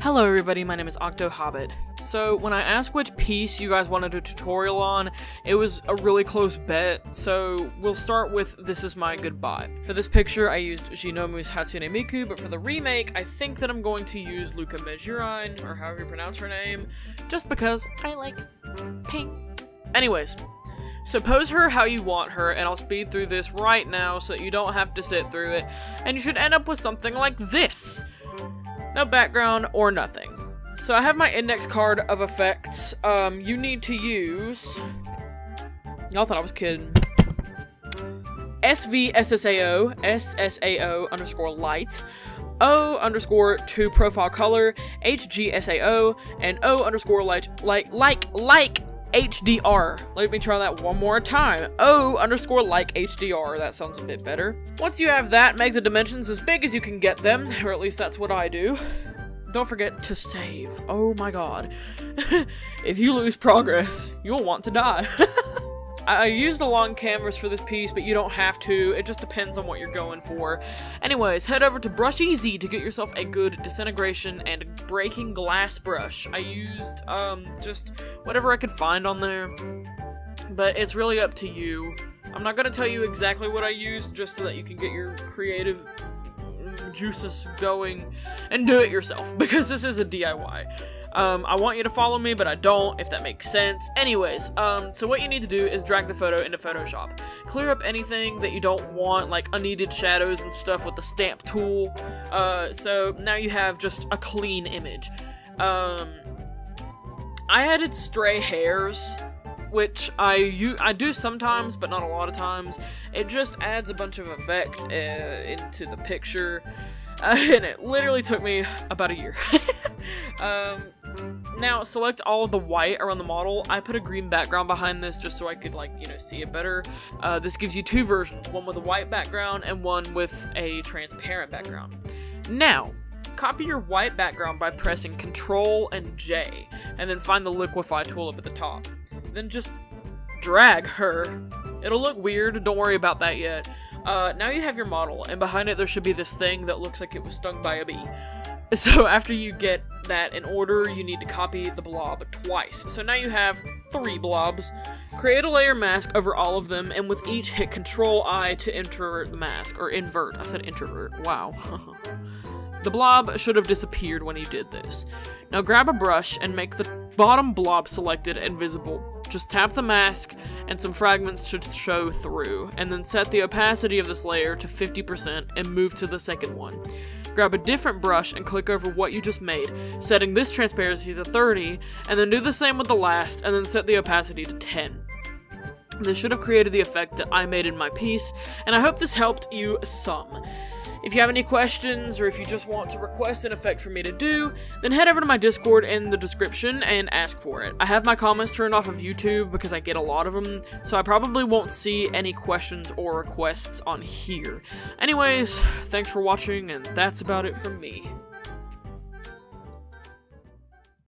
Hello everybody, my name is OctoHobbit. So when I asked which piece you guys wanted a tutorial on, it was a really close bet, so we'll start with This Is My Goodbye. For this picture I used Shinomu's Hatsune Miku, but for the remake I think that I'm going to use Luca Mejurine, or however you pronounce her name, just because I like pink. Anyways, so pose her how you want her, and I'll speed through this right now so that you don't have to sit through it, and you should end up with something like this. No background or nothing. So I have my index card of effects. You need to use... Y'all thought I was kidding. SVSSAO underscore light, O underscore to profile color, HGSAO, and O underscore like HDR. Let me try that one more time. O underscore like HDR. That sounds a bit better. Once you have that, make the dimensions as big as you can get them, or at least that's what I do. Don't forget to save. Oh my god. If you lose progress, you'll want to die. I used a long canvas for this piece, but you don't have to. It just depends on what you're going for. Anyways, head over to Brush Easy to get yourself a good disintegration and breaking glass brush. I used, just whatever I could find on there, but it's really up to you. I'm not gonna tell you exactly what I used, just so that you can get your creative juices going and do it yourself, because this is a DIY. I want you to follow me, but I don't, if that makes sense. Anyways, so what you need to do is drag the photo into Photoshop. Clear up anything that you don't want, like unneeded shadows and stuff with the stamp tool. So now you have just a clean image. I added stray hairs, which I do sometimes, but not a lot of times. It just adds a bunch of effect into the picture. And it literally took me about a year. Now, select all of the white around the model. I put a green background behind this just so I could, like, see it better. This gives you two versions, one with a white background and one with a transparent background. Now, copy your white background by pressing Ctrl and J, and then find the liquify tool up at the top. Then just drag her. It'll look weird, don't worry about that yet. Now you have your model, and behind it there should be this thing that looks like it was stung by a bee. So after you get that in order, you need to copy the blob twice. So now you have 3 blobs. Create a layer mask over all of them, and with each hit Ctrl-I to introvert the mask, or invert. I said introvert, wow. The blob should have disappeared when you did this. Now grab a brush and make the bottom blob selected and visible. Just tap the mask and some fragments should show through, and then set the opacity of this layer to 50% and move to the second one. Grab a different brush and click over what you just made, setting this transparency to 30, and then do the same with the last, and then set the opacity to 10. This should have created the effect that I made in my piece, and I hope this helped you some. If you have any questions, or if you just want to request an effect for me to do, then head over to my Discord in the description and ask for it. I have my comments turned off of YouTube because I get a lot of them, so I probably won't see any questions or requests on here. Anyways, thanks for watching, and that's about it from me.